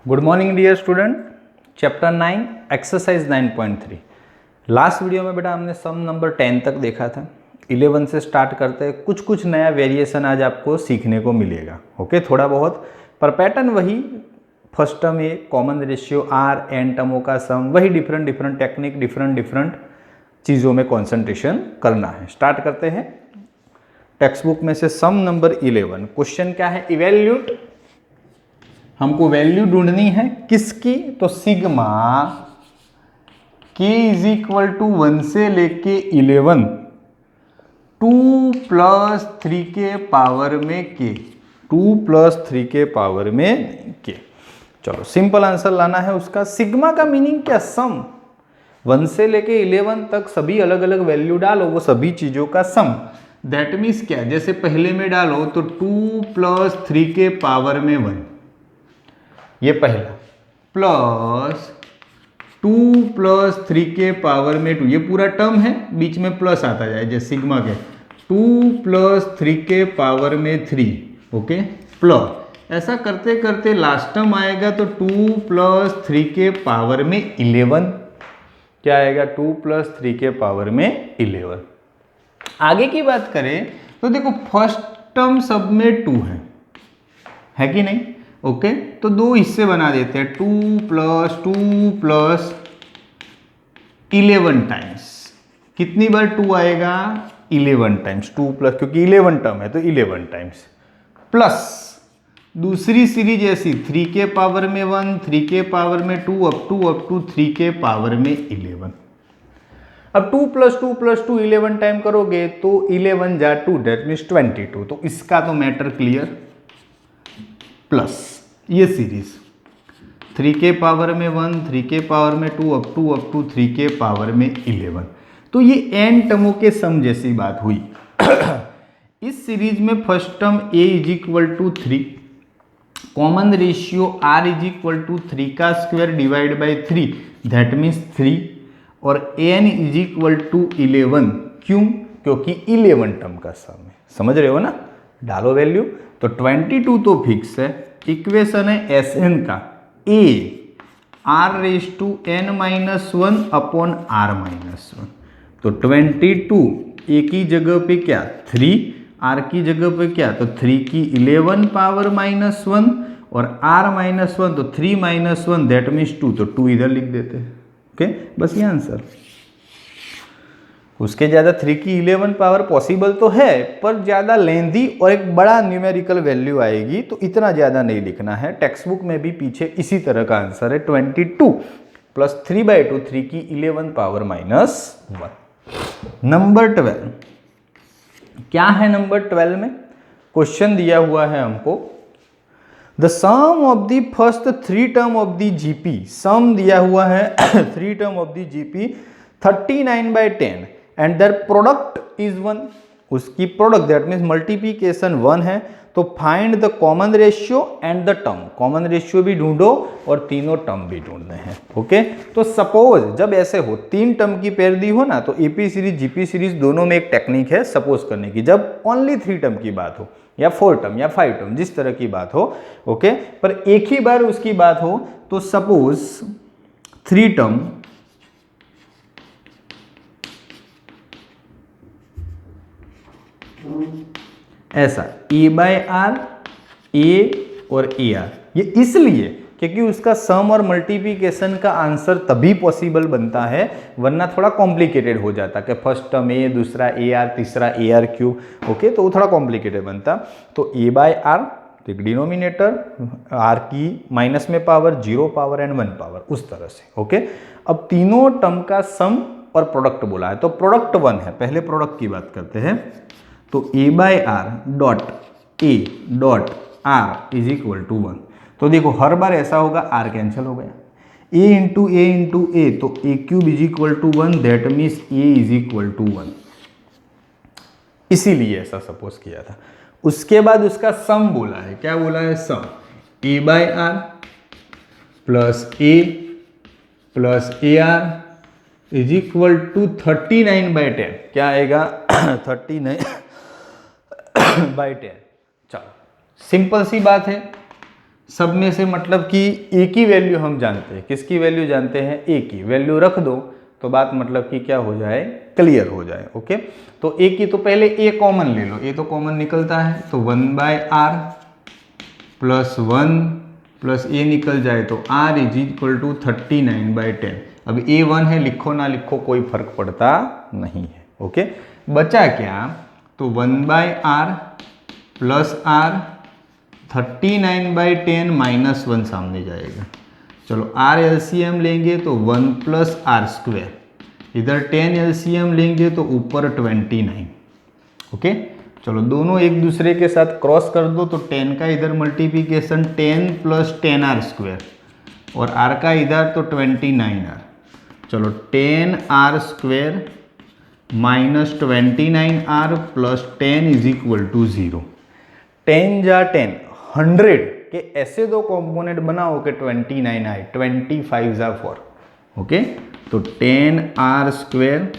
Good morning dear student. Chapter 9 exercise 9.3। Last video में बेटा हमने सम नंबर 10 तक देखा था। 11 से स्टार्ट करते हैं, कुछ कुछ नया वेरिएशन आज आपको सीखने को मिलेगा। ओके, थोड़ा बहुत, पर पैटर्न वही। फर्स्ट टर्म ए, कॉमन रेशियो आर, एन टर्मों का सम, वही डिफरेंट टेक्निक, डिफरेंट चीज़ों में कॉन्सेंट्रेशन करना है। स्टार्ट करते हैं टेक्स्ट बुक में से सम नंबर 11। क्वेश्चन क्या है? इवेल्यूट, हमको वैल्यू ढूंढनी है किसकी? तो sigma k is equal to 1 से लेके 11 2 प्लस 3 के पावर में k, 2 प्लस 3 के पावर में k। चलो सिंपल आंसर लाना है उसका। सिग्मा का मीनिंग क्या? सम। 1 से लेके 11 तक सभी अलग अलग वैल्यू डालो, वो सभी चीजों का सम। दैट मीन्स क्या? जैसे पहले में डालो तो 2 प्लस 3 के पावर में 1, ये पहला, प्लस 2 प्लस 3 के पावर में 2, ये पूरा टर्म है, बीच में प्लस आता जाए जैसे सिग्मा के, 2 प्लस 3 के पावर में 3, ओके, प्लस ऐसा करते करते लास्ट टर्म आएगा तो 2 प्लस 3 के पावर में 11। क्या आएगा? 2 प्लस 3 के पावर में 11। आगे की बात करें तो देखो फर्स्ट टर्म सब में 2 है कि नहीं? ओके, तो दो हिस्से बना देते हैं, 2 प्लस 11 टाइम्स। कितनी बार 2 आएगा? 11 टाइम्स। 2 प्लस, क्योंकि 11 टर्म है तो 11 टाइम्स, प्लस दूसरी सीरीज ऐसी 3 के पावर में 1, 3 के पावर में 2, अप टू 3 के पावर में 11। अब 2 प्लस 2 11 टाइम करोगे तो 11 जा 2, दैट मीन्स 22। तो इसका तो मैटर क्लियर। प्लस ये सीरीज 3 के पावर में 1, 3 के पावर में 2, अप टू 3 के पावर में 11। तो ये n टर्मों के सम जैसी बात हुई। इस सीरीज में first term a is equal to 3, common ratio r is equal to 3 का square divide by 3, that means 3, और n इज इक्वल टू 11। क्यों? क्योंकि 11 टर्म का सम है। समझ रहे हो ना? डालो वैल्यू तो 22 तो फिक्स है। इक्वेशन है Sn का a r raise to n minus 1 upon r minus 1। तो 22 a की जगह पे क्या? 3, r की जगह पे क्या? तो 3 की 11 पावर माइनस 1 और r माइनस 1, तो 3 माइनस 1 दैट मीन्स 2, तो 2 इधर लिख देते हैं। ओके, बस ये आंसर। उसके ज़्यादा 3 की 11 पावर पॉसिबल तो है, पर ज़्यादा लेंदी और एक बड़ा न्यूमेरिकल वैल्यू आएगी, तो इतना ज़्यादा नहीं लिखना है। टेक्स्ट बुक में भी पीछे इसी तरह का आंसर है, 22 प्लस 3/2, 3 की 11 पावर माइनस 1। नंबर 12 क्या है? नंबर 12 में क्वेश्चन दिया हुआ है हमको, the sum of the first 3 term of the GP. Sum दिया हुआ है 3 term of the GP 39/10 and their product is 1। उसकी प्रोडक्ट दैट मीन्स मल्टीप्लीकेशन 1 है। तो find the common ratio and the term. Common ratio भी ढूंढो और तीनों टर्म भी ढूंढने हैं। ओके, तो सपोज जब ऐसे हो, 3 टर्म की पेयर दी हो ना, तो एपी सीरीज जीपी सीरीज दोनों में एक टेक्निक है सपोज करने की। जब ओनली 3 टर्म की बात हो या 4 टर्म या 5 टर्म, जिस तरह की बात हो, ओके, पर एक ही बार उसकी बात हो, तो सपोज 3 टर्म ऐसा a बाय आर, a और ए आर। ये इसलिए क्योंकि उसका सम और मल्टीप्लिकेशन का आंसर तभी पॉसिबल बनता है, वरना थोड़ा कॉम्प्लिकेटेड हो जाता कि फर्स्ट टर्म a, दूसरा ए आर, तीसरा ए आर क्यूब। ओके, तो वो थोड़ा कॉम्प्लिकेटेड बनता। तो a बाय आर, तो डिनोमिनेटर r की माइनस में पावर, 0 पावर एंड 1 पावर, उस तरह से। ओके, अब तीनों टर्म का सम और प्रोडक्ट बोला है, तो प्रोडक्ट 1 है। पहले प्रोडक्ट की बात करते हैं, तो a by r dot a dot r is equal to 1। तो देखो हर बार ऐसा होगा, r कैंसिल हो गया, a इंटू a, तो a cube is equal to 1, that means a is equal to 1। इसीलिए ऐसा सपोज किया था। उसके बाद उसका सम बोला है। क्या बोला है? Sum a by r plus a plus a r is equal to 39/10। क्या आएगा? 39/10। चलो सिंपल सी बात है, सब में से मतलब कि एक ही वैल्यू हम जानते हैं, किसकी वैल्यू जानते हैं, एक ही वैल्यू रख दो तो बात मतलब कि क्या हो जाए, क्लियर हो जाए। ओके, तो ए की तो पहले ए कॉमन ले लो, ए तो कॉमन निकलता है, तो 1/r प्लस 1 प्लस ए निकल जाए तो r इज इक्वल टू 39/10। अब ए 1 है, लिखो ना लिखो कोई फर्क पड़ता नहीं है। ओके, बचा क्या, तो 1/r प्लस r 39/10 माइनस 1 सामने जाएगा। चलो r एलसीएम लेंगे तो 1 प्लस आर स्क्वायर, इधर 10 एलसीएम लेंगे तो ऊपर 29। ओके, चलो दोनों एक दूसरे के साथ क्रॉस कर दो, तो 10 का इधर मल्टीप्लिकेशन 10 प्लस 10r स्क्वायर और r का इधर तो 29r। चलो 10r square minus 29r plus 10 is equal to 0। 10 जा 10 100 के ऐसे दो कंपोनेंट बनाओ कि 29 आए, 25 जा 4। ओके, तो 10r square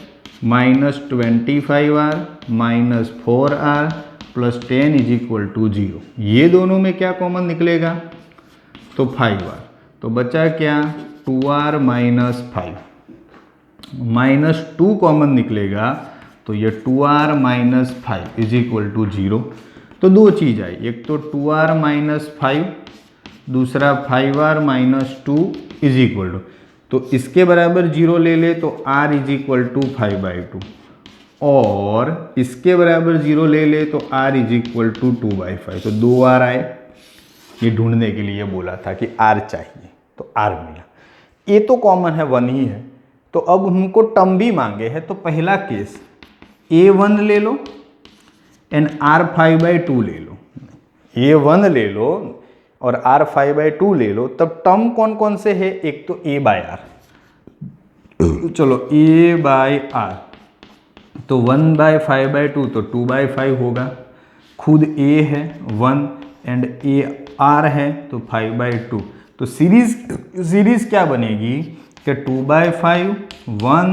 minus 25r minus 4r plus 10 is equal to 0। ये दोनों में क्या कॉमन निकलेगा, तो 5r, तो बचा क्या 2r माइनस 5 माइनस 2 कॉमन निकलेगा, तो ये 2r minus 5 is equal to 0। तो दो चीज़ आई, एक तो 2r माइनस 5, दूसरा 5r minus 2 is equal to, तो इसके बराबर 0 ले ले तो r इज इक्वल टू 5/2 और इसके बराबर 0 ले ले तो r इज इक्वल टू 2/5। तो 2r आए, ये ढूंढने के लिए बोला था कि r चाहिए तो r मिला। ये तो कॉमन है, 1 ही है, तो अब हमको टर्म भी मांगे हैं, तो पहला केस a1 ले लो एंड r 5/2 ले लो, a1 ले लो और r 5/2 ले लो, तब टर्म कौन कौन से है, एक तो a/r, चलो a/r तो 1/5/2 तो 2/5 होगा, खुद a है 1 एंड ar है तो 5/2, तो सीरीज क्या बनेगी कि 2/5 1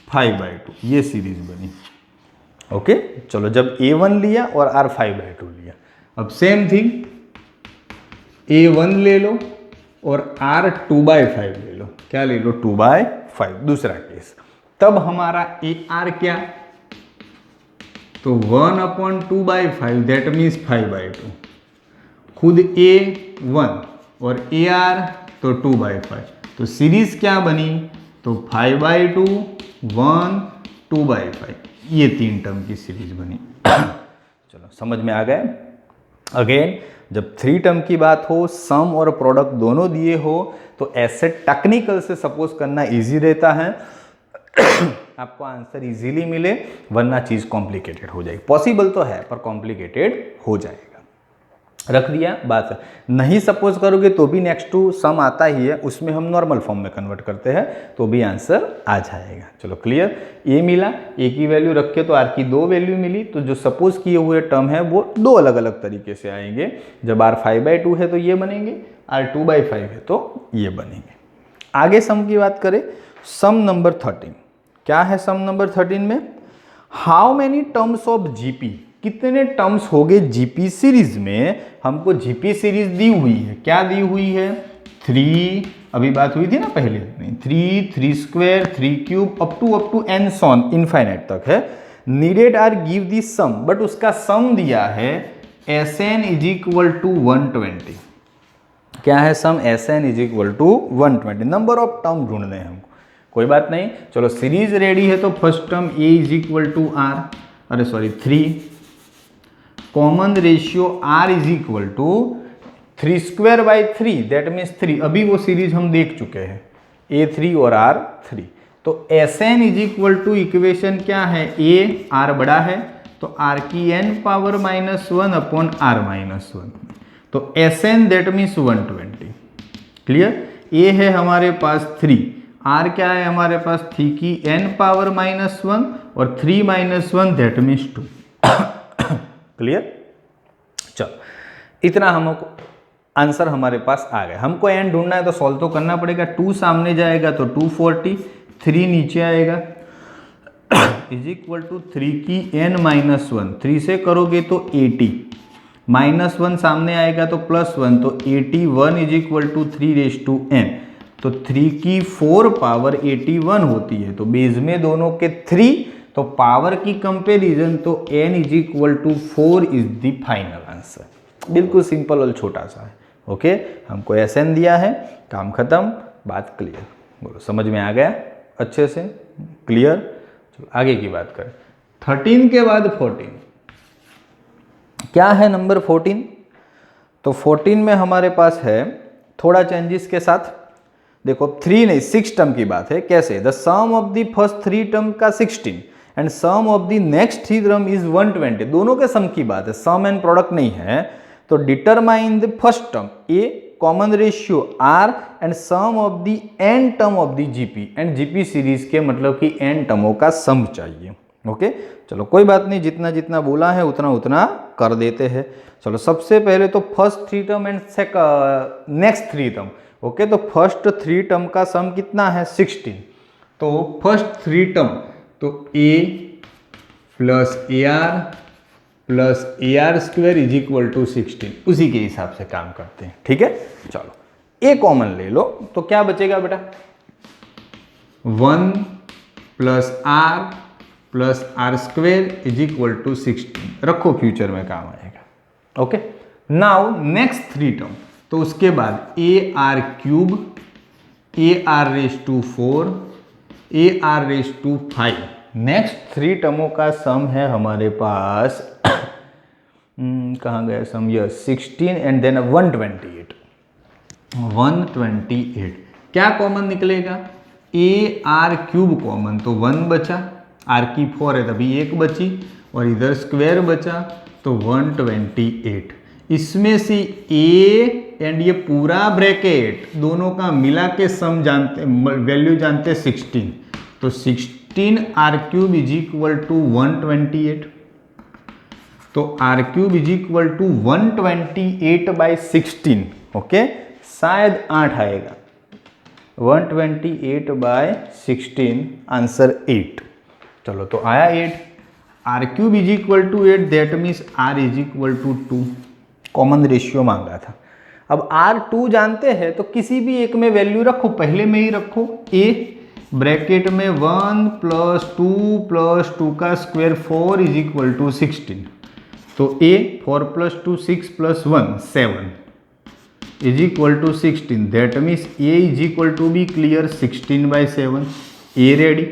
5/2, ये सीरीज बनी। ओके, चलो जब a1 लिया और r 5/2 लिया, अब सेम थिंग a1 ले लो और r 2/5 ले लो, क्या ले लो 2/5, दूसरा केस। तब हमारा ar क्या, तो 1/2/5 दैट मीन्स 5/2, खुद a1 और ar तो 2/5, तो सीरीज क्या बनी, तो 5/2 1 2/5, ये 3 टर्म की सीरीज बनी। चलो समझ में आ गए। अगेन जब 3 टर्म की बात हो, सम और प्रोडक्ट दोनों दिए हो, तो ऐसे टेक्निकल से सपोज करना इजी रहता है, आपको आंसर इजीली मिले, वरना चीज कॉम्प्लिकेटेड हो जाएगी। पॉसिबल तो है पर कॉम्प्लिकेटेड हो जाएगा। रख दिया बात, नहीं सपोज करोगे तो भी नेक्स्ट टू सम आता ही है, उसमें हम नॉर्मल फॉर्म में कन्वर्ट करते हैं तो भी आंसर आ जाएगा। चलो क्लियर, ए मिला, ए की वैल्यू रख के तो आर की 2 वैल्यू मिली, तो जो सपोज किए हुए टर्म है वो 2 अलग अलग तरीके से आएंगे। जब आर 5/2 है तो ये बनेंगे, आर 2/5 है तो ये बनेंगे। आगे सम की बात करें, सम नंबर 13, क्या है सम नंबर 13 में, how many terms of GP, कितने टर्म्स हो गए जीपी सीरीज में। हमको जीपी सीरीज दी हुई है, क्या दी हुई है 3, अभी बात हुई थी ना पहले, 3 3 square 3 cube up to n सॉन इनफाइनाइट तक है। Needed are give the sum, but उसका सम दिया है Sn इज इक्वल टू 120। क्या है sum, Sn is equal to 120, number of term ढूंढने हैं हमको, कोई बात नहीं। चलो सीरीज रेडी है, तो first term a is equal to R, अरे sorry 3, common ratio r is equal to 3 square by 3 that means 3, अभी वो सीरीज हम देख चुके हैं a3 और r3। तो Sn is equal to equation क्या है, a r बड़ा है तो r की n पावर -1 अपॉन r -1, तो Sn that means 120। Clear, a है हमारे पास 3, r क्या है हमारे पास 3 की n पावर -1 और 3 -1 दैट मीन्स 2। क्लियर, चलो इतना हमको आंसर हमारे पास आ गया। हमको एन ढूंढना है तो सॉल्व तो करना पड़ेगा, 2 सामने जाएगा तो 240, 3 नीचे आएगा इज इक्वल टू 3 की n -1, 3 से करोगे तो 80 -1 सामने आएगा तो +1, तो 81 इज इक्वल टू 3n। तो 3 की 4 पावर 81 होती है, तो बेस में दोनों के 3, तो पावर की कंपैरिजन तो n is equal to 4 is the final answer. बिल्कुल सिंपल और छोटा सा है। ओके, हमको Sn दिया है, काम खत्म, बात क्लियर। बोलो समझ में आ गया अच्छे से, क्लियर। चलो आगे की बात करें। 13 के बाद 14 क्या है, नंबर 14। तो 14 में हमारे पास है थोड़ा चेंजेस के साथ। देखो 3 नहीं 6 टर्म की बात है। कैसे, the sum of the first 3 term का 16 and sum of the next 3 term is 120। दोनों के सम की बात है, सम एंड प्रोडक्ट नहीं है। तो determine the first term A, common ratio r and sum of the n term of the GP. And GP series के मतलब कि एन टर्मों का सम चाहिए। ओके, चलो कोई बात नहीं, जितना जितना बोला है उतना उतना कर देते हैं। चलो सबसे पहले तो first 3 term and next 3 term. Okay, तो फर्स्ट 3 टर्म का सम कितना है, 16। तो फर्स्ट 3 टर्म तो a plus AR plus AR square is equal to 16, उसी के हिसाब से काम करते हैं। ठीक है, चलो a कॉमन ले लो तो क्या बचेगा बेटा, 1 plus R plus R square is equal to 16। रखो, फ्यूचर में काम आएगा। ओके, नाउ नेक्स्ट 3 टर्म, तो उसके बाद AR cube, AR raise to 4, AR raise to 5। Next 3 टर्मों का सम है हमारे पास कहाँ गया सम, ये 16 एंड देन 128। 128 क्या कॉमन निकलेगा, AR क्यूब कॉमन, तो 1 बचा, R की 4 है तभी 1 बची, और इधर स्क्वायर बचा तो 128। इसमें से A एंड ये पूरा ब्रैकेट दोनों का मिला के सम जानते, वैल्यू जानते 16। तो 16 R cube is equal to 128। तो R cube is equal to 128 by 16। Okay, शायद 8 आएगा, 128 बाय 16, आंसर 8। चलो तो आया 8। R cube is equal to 8, that means R is equal to 2। Common ratio मांगा था। अब R2 जानते हैं तो किसी भी एक में वैल्यू रखो, पहले में ही रखो A, ब्रैकेट में 1 प्लस 2 का स्क्वायर 4 इज इक्वल टू 16। तो A 4 plus 2 6 plus 1 7 is equal to 16, that means A is equal to be clear 16 by 7। A ready,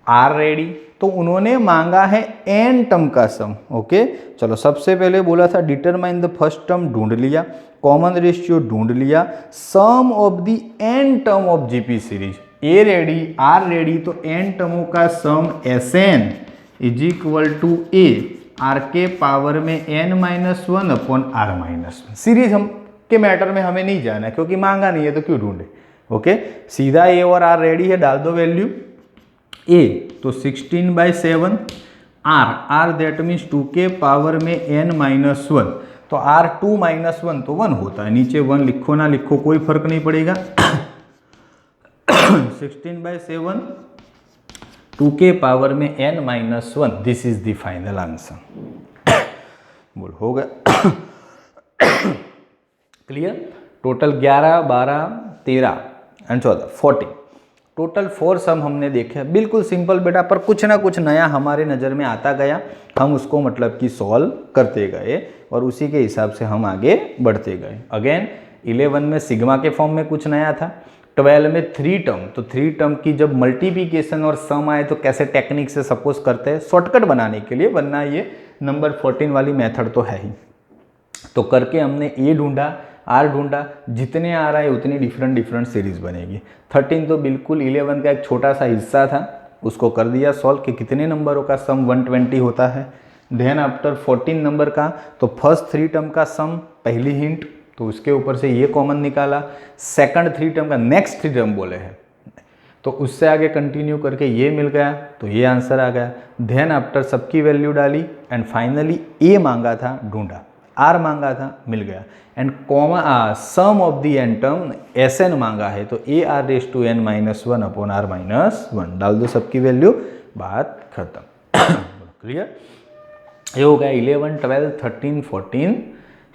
R ready. तो उन्होंने मांगा है n टर्म का सम। ओके, चलो सबसे पहले बोला था डिटरमाइन द फर्स्ट टर्म, ढूंढ लिया, कॉमन रेशियो ढूंढ लिया, sum of the n term of GP series, A ready, R ready. तो n टर्मों का sum Sn is equal to A, R के पावर में n-1 अपॉन R-1। सीरीज हम के मैटर में हमें नहीं जाना है क्योंकि मांगा नहीं है तो क्यों ढूंढे। ओके, सीधा A और R रेडी है, डाल दो वैल्यू। A तो 16 बाई 7, R दैट मीन्स 2 के पावर में n-1। तो R 2-1 तो 1 होता है, नीचे 1 लिखो ना लिखो कोई फर्क नहीं पड़ेगा। 16 बाई 7, 2 के पावर में n-1, this is the final answer. बोल हो गया क्लियर। टोटल 11, 12, 13 एंड 14, 14 टोटल 4 सम हमने देखे। बिल्कुल सिंपल बेटा, पर कुछ ना कुछ नया हमारे नज़र में आता गया, हम उसको मतलब कि सॉल्व करते गए और उसी के हिसाब से हम आगे बढ़ते गए। अगेन 11 में सिग्मा के फॉर्म में कुछ नया था, 12 में 3 टर्म, तो 3 टर्म की जब मल्टीप्लिकेशन और सम आए तो कैसे टेक्निक से सपोज करते हैं शॉर्टकट बनाने के लिए, वरना ये नंबर 14 वाली मेथड तो है ही। तो करके हमने A ढूंढा, R ढूंढा, जितने आ रहा है उतनी डिफरेंट सीरीज बनेगी। 13 तो बिल्कुल 11 का एक छोटा सा हिस्सा था, उसको कर दिया सॉल्व कि कितने नंबरों का सम 120 होता है। देन आफ्टर 14 नंबर का तो फर्स्ट 3 टर्म का सम, पहली हिंट, तो उसके ऊपर से ये कॉमन निकाला। सेकंड 3 टर्म का नेक्स्ट 3 टर्म बोले हैं तो उससे आगे कंटिन्यू करके ये मिल गया तो ये आंसर आ गया। देन आफ्टर सबकी वैल्यू डाली एंड फाइनली A मांगा था, ढूंढा, R मांगा था, मिल गया, and comma sum of the n term Sn मांगा है तो AR raise to n-1 upon R-1 डाल दो सबकी वैल्यू, बात खत्म। क्लियर। ये हो गया 11, 12, 13, 14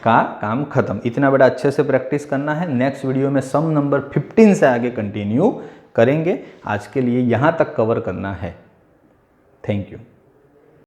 का काम खत्म। इतना बड़ा अच्छे से प्रैक्टिस करना है। नेक्स्ट वीडियो में सम नंबर 15 से आगे कंटिन्यू करेंगे। आज के लिए यहाँ तक कवर करना है। Thank you.